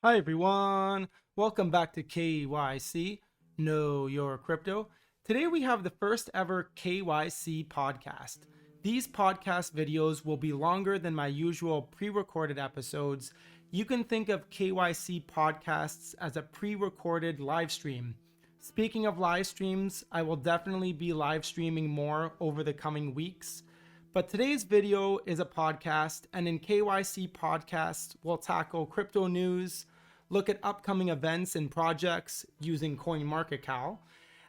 Hi everyone, welcome back to KYC, Know Your Crypto. Today we have the first ever KYC podcast. These podcast videos will be longer than my usual pre-recorded episodes. You can think of KYC podcasts as a pre-recorded live stream. Speaking of live streams, I will definitely be live streaming more over the coming weeks. But today's video is a podcast, and in KYC podcasts, we'll tackle crypto news, look at upcoming events and projects using CoinMarketCal,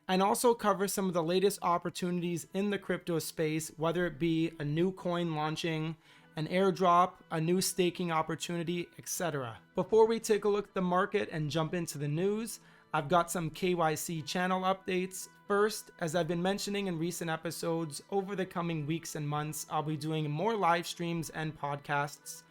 and also cover some of the latest opportunities in the crypto space, whether it be a new coin launching, an airdrop, a new staking opportunity, etc. Before we take a look at the market and jump into the news, I've got some KYC channel updates. First, as I've been mentioning in recent episodes, over the coming weeks and months, I'll be doing more live streams and podcasts.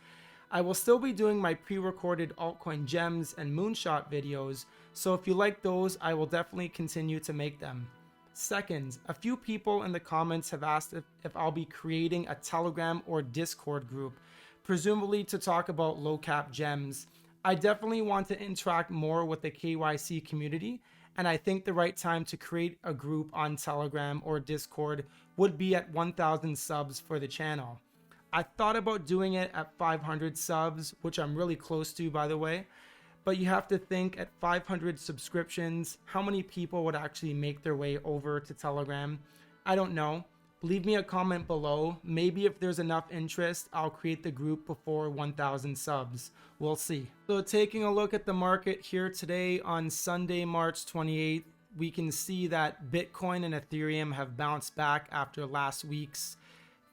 I will still be doing my pre-recorded altcoin gems and moonshot videos, so if you like those, I will definitely continue to make them. Second, a few people in the comments have asked if I'll be creating a Telegram or Discord group, presumably to talk about low cap gems. I definitely want to interact more with the KYC community, and I think the right time to create a group on Telegram or Discord would be at 1,000 subs for the channel. I thought about doing it at 500 subs, which I'm really close to, by the way, but you have to think at 500 subscriptions, how many people would actually make their way over to Telegram? I don't know. Leave me a comment below. Maybe if there's enough interest, I'll create the group before 1,000 subs. We'll see. So taking a look at the market here today on Sunday, March 28th, we can see that Bitcoin and Ethereum have bounced back after last week's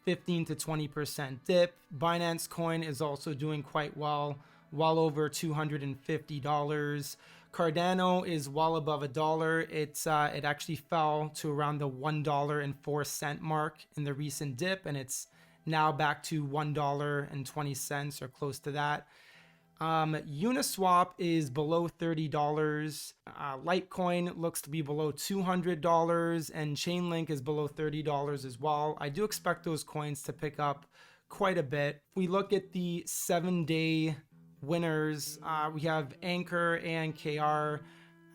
15 to 20% dip. Binance Coin is also doing quite well over $250. Cardano is well above $1. It actually fell to around the $1.04 mark in the recent dip, and it's now back to $1.20 or close to that. Uniswap is below $30. Litecoin looks to be below $200, and Chainlink is below $30 as well. I do expect those coins to pick up quite a bit. If we look at the 7-day winners, we have Anchor and KR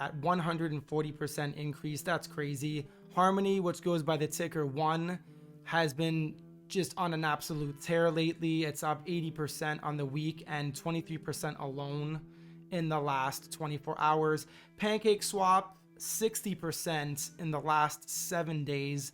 at 140% increase. That's crazy. Harmony, which goes by the ticker 1, has been just on an absolute tear lately. It's up 80% on the week and 23% alone in the last 24 hours. PancakeSwap, 60% in the last 7 days.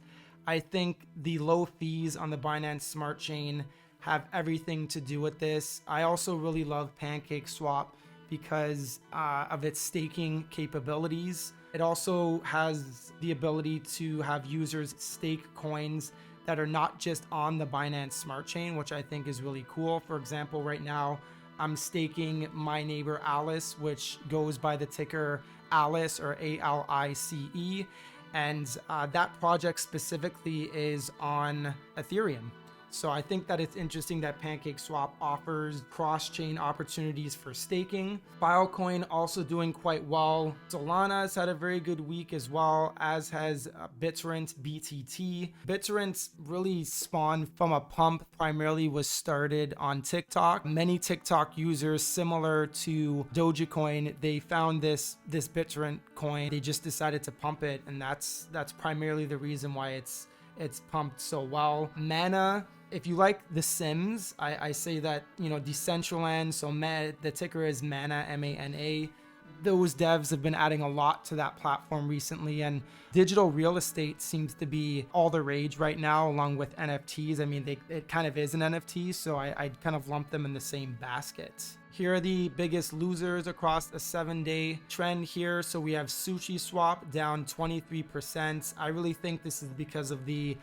I think the low fees on the Binance Smart Chain have everything to do with this. I also really love PancakeSwap because of its staking capabilities. It also has the ability to have users stake coins that are not just on the Binance Smart Chain, which I think is really cool. For example, right now, I'm staking my neighbor Alice, which goes by the ticker Alice or ALICE. And that project specifically is on Ethereum. So I think that it's interesting that PancakeSwap offers cross-chain opportunities for staking. Filecoin also doing quite well. Solana has had a very good week as well, as has BitTorrent BTT. BitTorrent really spawned from a pump, primarily was started on TikTok. Many TikTok users, similar to Dogecoin, they found this BitTorrent coin. They just decided to pump it, and that's primarily the reason why it's pumped so well. Mana, if you like The Sims, I say that, Decentraland, so the ticker is Mana, M-A-N-A. Those devs have been adding a lot to that platform recently, and digital real estate seems to be all the rage right now, along with NFTs. I mean, it kind of is an NFT, so I kind of lump them in the same basket. Here are the biggest losers across a 7-day trend here. So we have SushiSwap down 23%. I really think this is because of the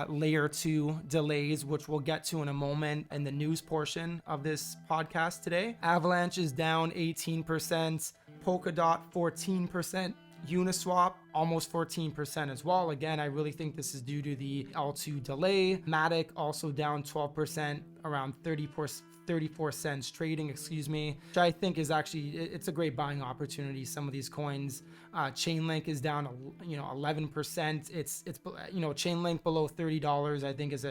layer 2 delays, which we'll get to in a moment in the news portion of this podcast today. Avalanche is down 18%, Polkadot 14%, Uniswap almost 14% as well. Again, I really think this is due to the L2 delay. Matic also down 12%, around 34 cents trading, excuse me, which I think is actually, it's a great buying opportunity. Some of these coins, Chainlink is down 11%. It's Chainlink below $30 I think is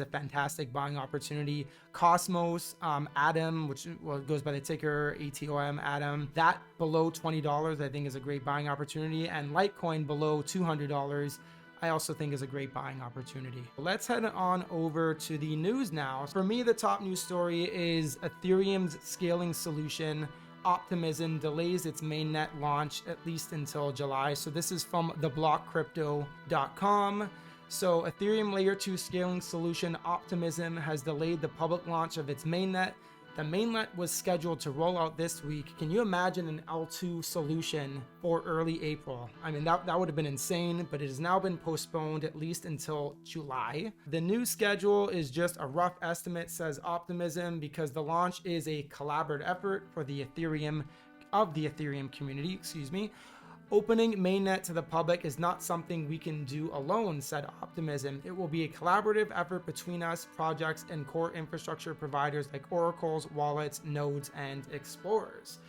a fantastic buying opportunity. Cosmos, Atom, which goes by the ticker ATOM, Atom, that below $20 I think is a great buying opportunity. And Litecoin below $200 I also think is a great buying opportunity. Let's head on over to the news now. For me, the top news story is Ethereum's scaling solution, Optimism, delays its mainnet launch at least until July. So this is from theblockcrypto.com. So Ethereum layer 2 scaling solution Optimism has delayed the public launch of its mainnet. The mainnet was scheduled to roll out this week. Can you imagine an L2 solution for early April? I mean, that would have been insane, but it has now been postponed at least until July. The new schedule is just a rough estimate, says Optimism, because the launch is a collaborative effort for the Ethereum community, excuse me. Opening mainnet to the public is not something we can do alone, said Optimism. It will be a collaborative effort between us, projects, and core infrastructure providers like oracles, wallets, nodes, and explorers.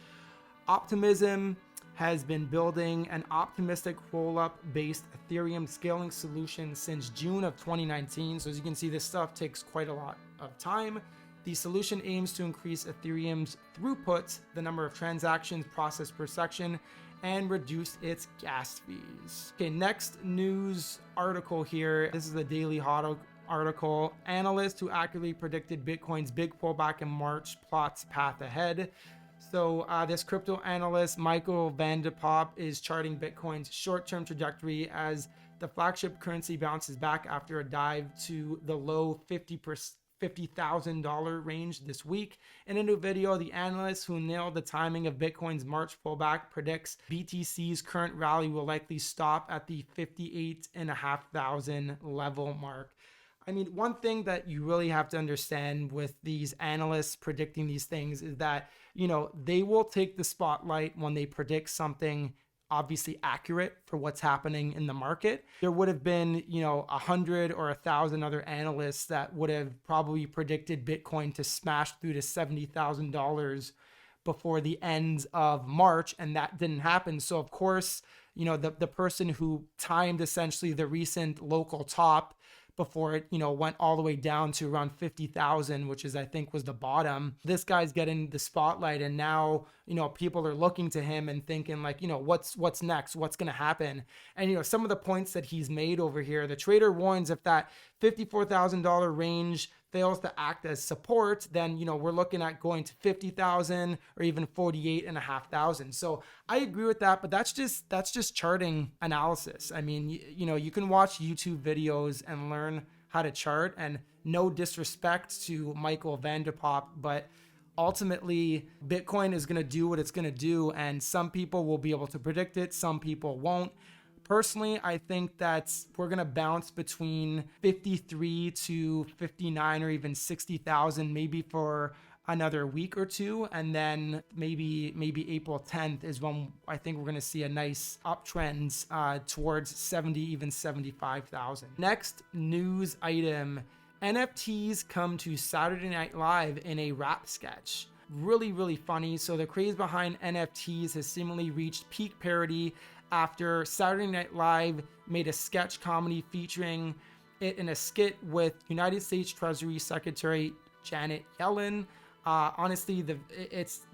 Optimism has been building an optimistic roll-up based Ethereum scaling solution since June of 2019. So as you can see, this stuff takes quite a lot of time. The solution aims to increase Ethereum's throughput, the number of transactions processed per section, and reduce its gas fees. Okay, next news article here. This is the Daily Hot article. Analyst who accurately predicted Bitcoin's big pullback in March plots path ahead. So this crypto analyst, Michael van de Poppe, is charting Bitcoin's short-term trajectory as the flagship currency bounces back after a dive to the low $50,000 range this week. In a new video, the analyst who nailed the timing of Bitcoin's March pullback predicts BTC's current rally will likely stop at the 58,500 level mark. I mean, one thing that you really have to understand with these analysts predicting these things is that, they will take the spotlight when they predict something obviously accurate for what's happening in the market. There would have been, 100 or 1,000 other analysts that would have probably predicted Bitcoin to smash through to $70,000 before the end of March, and that didn't happen. So of course, the person who timed essentially the recent local top before it, went all the way down to around 50,000, which is, I think, was the bottom. This guy's getting the spotlight, and now, people are looking to him and thinking like, what's next? What's going to happen? And, some of the points that he's made over here, the trader warns if that $54,000 range fails to act as support, then, we're looking at going to 50,000 or even 48,500. So I agree with that, but that's just charting analysis. I mean, you can watch YouTube videos and learn how to chart, and no disrespect to Michael van de Poppe, but ultimately Bitcoin is going to do what it's going to do, and some people will be able to predict it, some people won't. Personally, I think that we're going to bounce between 53 to 59 or even 60,000 maybe for another week or two, and then maybe April 10th is when I think we're going to see a nice uptrend towards 70, even 75,000. Next news item, NFTs come to Saturday Night Live in a rap sketch. Really, really funny. So the craze behind NFTs has seemingly reached peak parody after Saturday Night Live made a sketch comedy featuring it in a skit with United States Treasury Secretary Janet Yellen. Honestly, the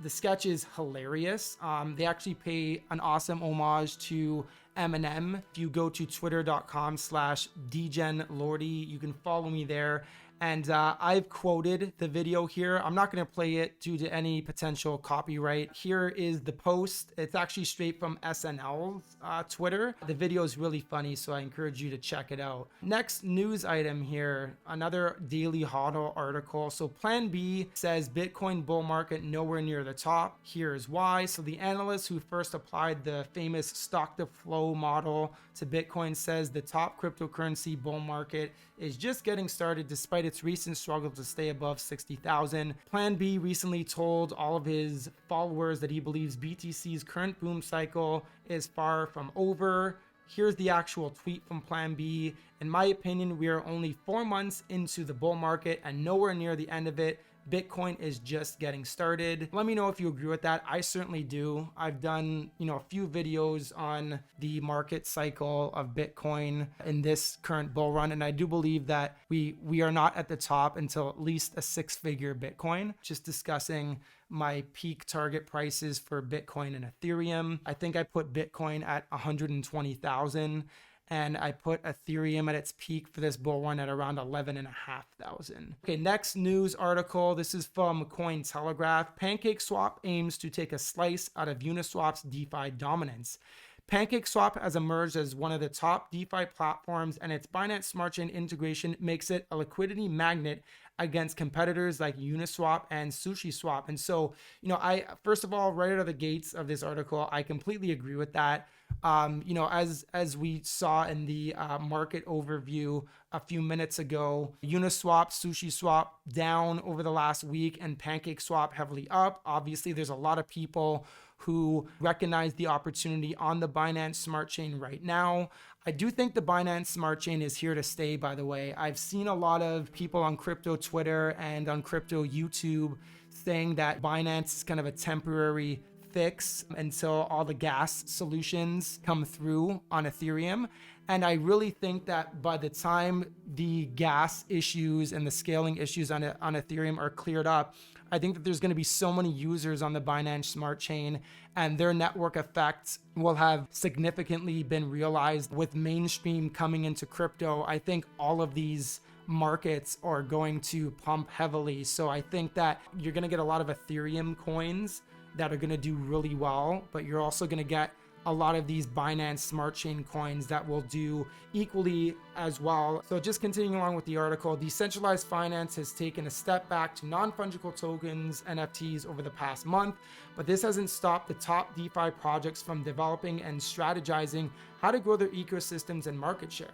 sketch is hilarious. They actually pay an awesome homage to Eminem. If you go to twitter.com/dgenlordy, you can follow me there. And I've quoted the video here. I'm not going to play it due to any potential copyright. Here is the post. It's actually straight from SNL's Twitter. The video is really funny, so I encourage you to check it out. Next news item here, another Daily Hodl article. So Plan B says Bitcoin bull market nowhere near the top. Here's why. So the analyst who first applied the famous stock to flow model to Bitcoin says the top cryptocurrency bull market is just getting started despite its recent struggle to stay above 60,000. Plan B recently told all of his followers that he believes BTC's current boom cycle is far from over. Here's the actual tweet from Plan B. In my opinion, we are only 4 months into the bull market and nowhere near the end of it. Bitcoin is just getting started. Let me know if you agree with that. I certainly do. I've done, a few videos on the market cycle of Bitcoin in this current bull run, and I do believe that we are not at the top until at least a 6-figure Bitcoin. Just discussing my peak target prices for Bitcoin and Ethereum. I think I put Bitcoin at 120,000. And I put Ethereum at its peak for this bull run at around 11,500. Okay, next news article. This is from Cointelegraph. PancakeSwap aims to take a slice out of Uniswap's DeFi dominance. PancakeSwap has emerged as one of the top DeFi platforms, and its Binance Smart Chain integration makes it a liquidity magnet against competitors like Uniswap and SushiSwap. And so, I first of all, right out of the gates of this article, I completely agree with that. As we saw in the market overview a few minutes ago, Uniswap, SushiSwap down over the last week, and PancakeSwap heavily up. Obviously, there's a lot of people who recognize the opportunity on the Binance Smart Chain right now. I do think the Binance Smart Chain is here to stay, by the way. I've seen a lot of people on crypto Twitter and on crypto YouTube saying that Binance is kind of a temporary fix until all the gas solutions come through on Ethereum. And I really think that by the time the gas issues and the scaling issues on Ethereum are cleared up, I think that there's going to be so many users on the Binance Smart Chain, and their network effects will have significantly been realized with mainstream coming into crypto. I think all of these markets are going to pump heavily. So I think that you're going to get a lot of Ethereum coins that are going to do really well, but you're also going to get a lot of these Binance Smart Chain coins that will do equally as well. So just continuing along with the article, decentralized finance has taken a step back to non-fungible tokens, NFTs, over the past month, but this hasn't stopped the top DeFi projects from developing and strategizing how to grow their ecosystems and market share.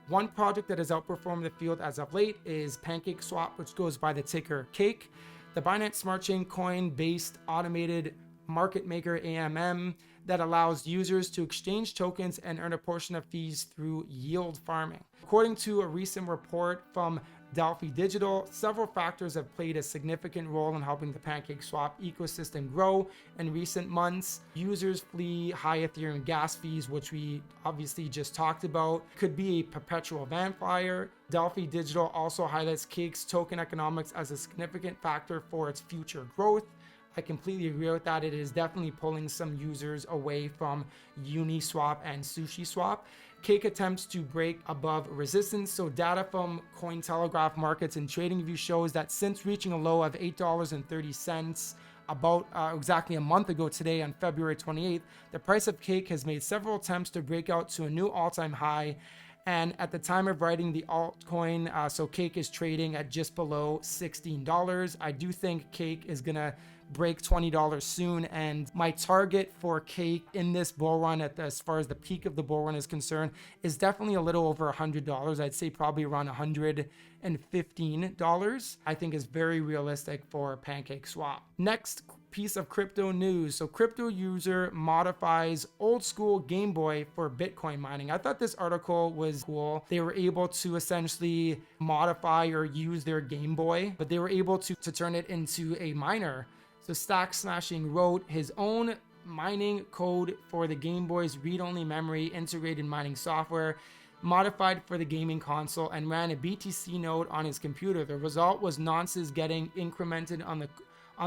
One project that has outperformed the field as of late is PancakeSwap, which goes by the ticker Cake. The Binance Smart Chain coin-based automated market maker AMM that allows users to exchange tokens and earn a portion of fees through yield farming. According to a recent report from Delphi Digital, several factors have played a significant role in helping the PancakeSwap ecosystem grow in recent months. Users flee high Ethereum gas fees, which we obviously just talked about, could be a perpetual vampire. Delphi Digital also highlights Cake's token economics as a significant factor for its future growth. I completely agree with that. It is definitely pulling some users away from Uniswap and SushiSwap. Cake attempts to break above resistance. So data from Cointelegraph Markets and TradingView shows that since reaching a low of $8.30 about exactly a month ago today on February 28th, the price of Cake has made several attempts to break out to a new all-time high. And at the time of writing the altcoin, so Cake is trading at just below $16. I do think Cake is going to break $20 soon, and my target for Cake in this bull run as far as the peak of the bull run is concerned is definitely a little over $100. I'd say probably around $115. I think is very realistic for PancakeSwap. Next piece of crypto news. So crypto user modifies old school Game Boy for Bitcoin mining. I thought this article was cool. They were able to essentially modify or use their Game Boy, but they were able to turn it into a miner. So Stack Smashing wrote his own mining code for the Game Boy's read-only memory integrated mining software, modified for the gaming console, and ran a BTC node on his computer. The result was nonces getting incremented on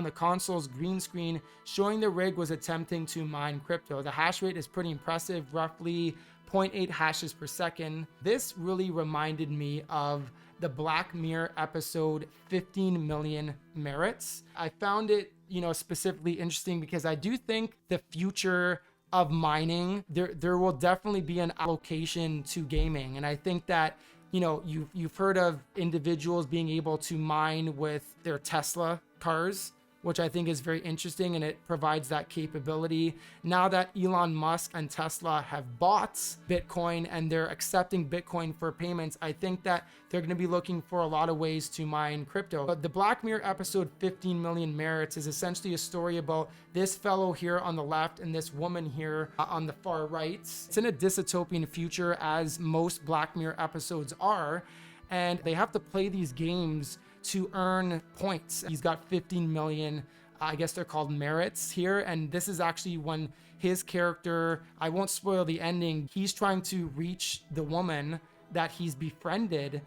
the console's green screen, showing the rig was attempting to mine crypto. The hash rate is pretty impressive, roughly 0.8 hashes per second. This really reminded me of the Black Mirror episode 15 Million Merits. I found it, specifically interesting because I do think the future of mining, there will definitely be an allocation to gaming. And I think that, you've heard of individuals being able to mine with their Tesla cars, which I think is very interesting, and it provides that capability. Now that Elon Musk and Tesla have bought Bitcoin and they're accepting Bitcoin for payments, I think that they're going to be looking for a lot of ways to mine crypto. But the Black Mirror episode 15 Million Merits is essentially a story about this fellow here on the left and this woman here on the far right. It's in a dystopian future, as most Black Mirror episodes are, and they have to play these games to earn points. He's got 15 million, I guess they're called merits here. And this is actually when his character, I won't spoil the ending, he's trying to reach the woman that he's befriended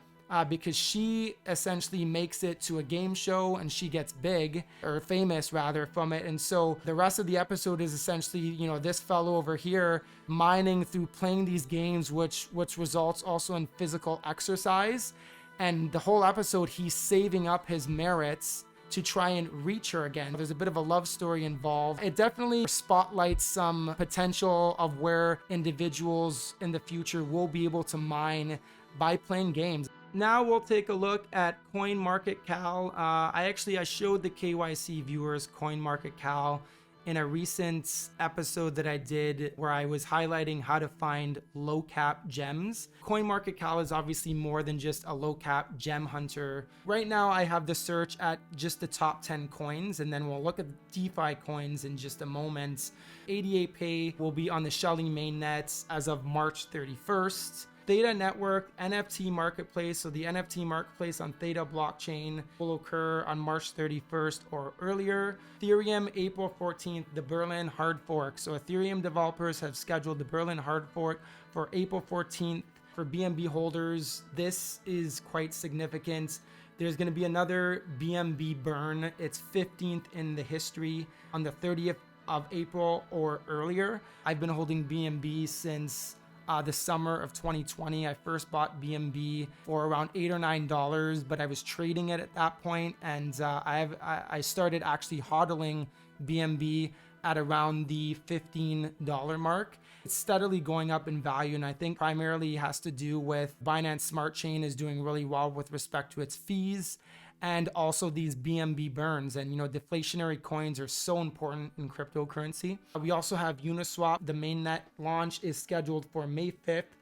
because she essentially makes it to a game show and she gets big, or famous rather, from it. And so the rest of the episode is essentially, you know, this fellow over here mining through playing these games, which results also in physical exercise. And the whole episode, he's saving up his merits to try and reach her again. There's a bit of a love story involved. It definitely spotlights some potential of where individuals in the future will be able to mine by playing games. Now we'll take a look at CoinMarketCal. I showed the KYC viewers CoinMarketCal in a recent episode that I did where I was highlighting how to find low cap gems. CoinMarketCal is obviously more than just a low cap gem hunter. Right now I have the search at just the top 10 coins, and then we'll look at the DeFi coins in just a moment. 88Pay will be on the Shelly mainnet as of March 31st. Theta Network NFT Marketplace, so the NFT Marketplace on Theta blockchain, will occur on March 31st or earlier. Ethereum, April 14th, the Berlin hard fork. So Ethereum developers have scheduled the Berlin hard fork for April 14th. For BNB holders, this is quite significant. There's going to be another BNB burn. It's 15th in the history on the 30th of April or earlier. I've been holding BNB since the summer of 2020. I first bought BNB for around $8 or $9, but I was trading it at that point, and I started actually hodling BNB at around the $15 mark. It's steadily going up in value, and I think primarily has to do with Binance Smart Chain is doing really well with respect to its fees, and also these BNB burns. And, you know, deflationary coins are so important in cryptocurrency. We also have Uniswap. The mainnet launch is scheduled for May 5th,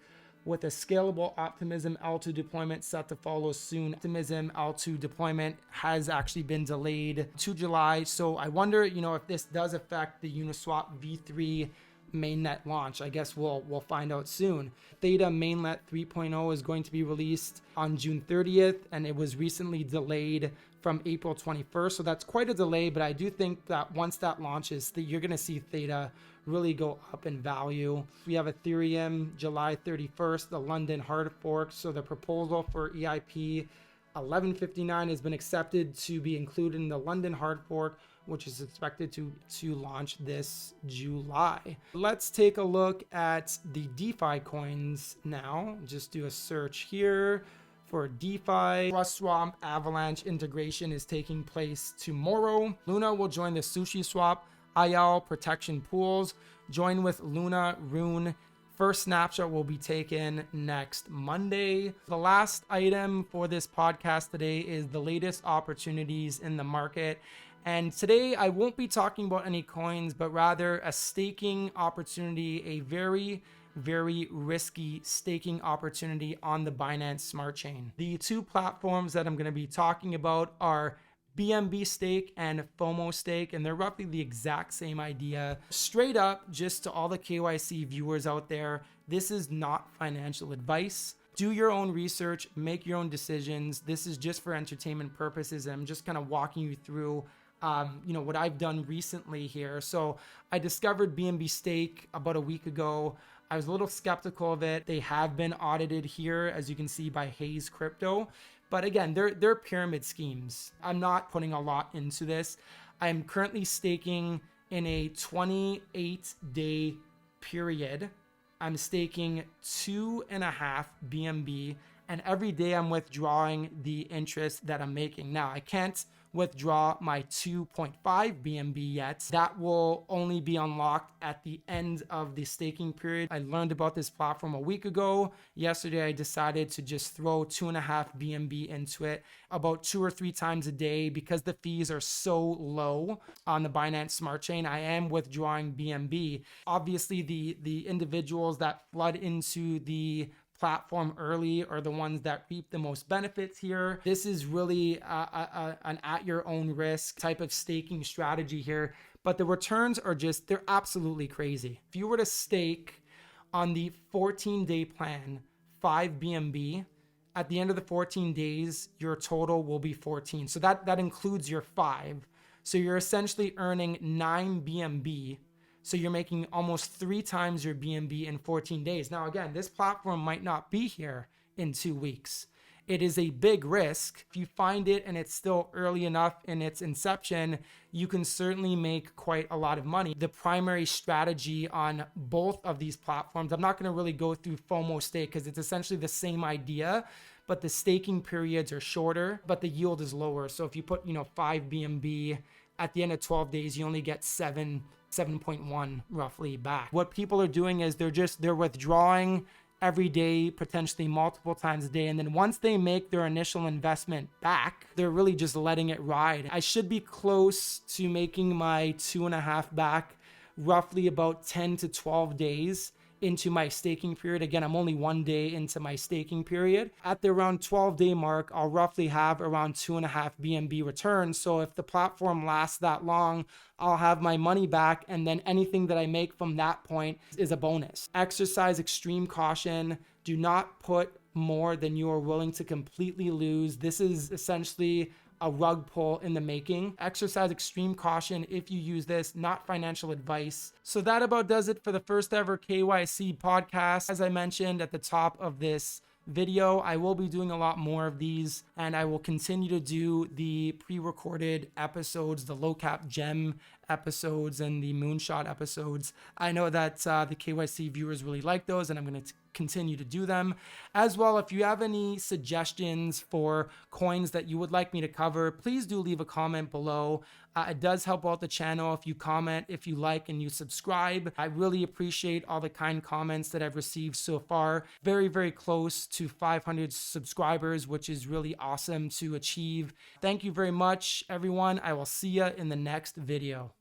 with a scalable Optimism L2 deployment set to follow soon. Optimism L2 deployment has actually been delayed to July. So I wonder, you know, if this does affect the Uniswap V3 mainnet launch. I guess we'll find out soon. Theta mainnet 3.0 is going to be released on June 30th, and it was recently delayed from April 21st. So that's quite a delay, but I do think that once that launches, you're going to see Theta really go up in value. We have Ethereum July 31st, the London hard fork. So the proposal for EIP 1159 has been accepted to be included in the London hard fork, which is expected to launch this July. Let's take a look at the DeFi coins now. Just do a search here for DeFi. TrustSwap Avalanche integration is taking place tomorrow. Luna will join the SushiSwap IL protection pools. Join with Luna Rune. First snapshot will be taken next Monday. The last item for this podcast today is the latest opportunities in the market. And today I won't be talking about any coins, but rather a staking opportunity, a very, very risky staking opportunity on the Binance Smart Chain. The two platforms that I'm going to be talking about are bnbstake and fomostake, and they're roughly the exact same idea. Straight up, just to all the KYC viewers out there, this is not financial advice. Do your own research, make your own decisions. This is just for entertainment purposes, and I'm just kind of walking you through what I've done recently here. So I discovered BNB Stake about a week ago. I was a little skeptical of it. They have been audited here, as you can see, by Hayes Crypto. But again, they're pyramid schemes. I'm not putting a lot into this. I'm currently staking in a 28-day period. I'm staking 2.5 BNB, and every day I'm withdrawing the interest that I'm making. Now, I can't withdraw my 2.5 BNB yet. That will only be unlocked at the end of the staking period. I learned about this platform a week ago. Yesterday, I decided to just throw 2.5 BNB into it about 2 or 3 times a day because the fees are so low on the Binance Smart Chain. I am withdrawing BNB. Obviously, the individuals that flood into the platform early are the ones that reap the most benefits here. This is really an at your own risk type of staking strategy here, but the returns are just, they're absolutely crazy. If you were to stake on the 14-day plan 5 BNB, at the end of the 14 days, your total will be 14. So that includes your 5. So you're essentially earning 9 BNB. So you're making almost 3 times your BNB in 14 days. Now, again, this platform might not be here in 2 weeks. It is a big risk. If you find it and it's still early enough in its inception, you can certainly make quite a lot of money. The primary strategy on both of these platforms, I'm not going to really go through fomostake because it's essentially the same idea, but the staking periods are shorter, but the yield is lower. So if you put, 5 BNB, at the end of 12 days, you only get 7.1 roughly back. What people are doing is they're withdrawing every day, potentially multiple times a day. And then once they make their initial investment back, they're really just letting it ride. I should be close to making my 2.5 back roughly about 10 to 12 days into my staking period. Again, I'm only 1 day into my staking period. At the around 12-day mark, I'll roughly have around 2.5 BNB returns. So if the platform lasts that long, I'll have my money back, and then anything that I make from that point is a bonus. Exercise extreme caution. Do not put more than you are willing to completely lose. This is essentially a rug pull in the making. Exercise extreme caution if you use this, not financial advice. So that about does it for the first ever KYC podcast. As I mentioned at the top of this video, I will be doing a lot more of these, and I will continue to do the pre-recorded episodes, the low cap gem episodes and the moonshot episodes. I know that the KYC viewers really like those, and I'm going to continue to do them. As well, if you have any suggestions for coins that you would like me to cover, please do leave a comment below. It does help out the channel if you comment, if you like, and you subscribe. I really appreciate all the kind comments that I've received so far. Very, very close to 500 subscribers, which is really awesome to achieve. Thank you very much, everyone. I will see you in the next video.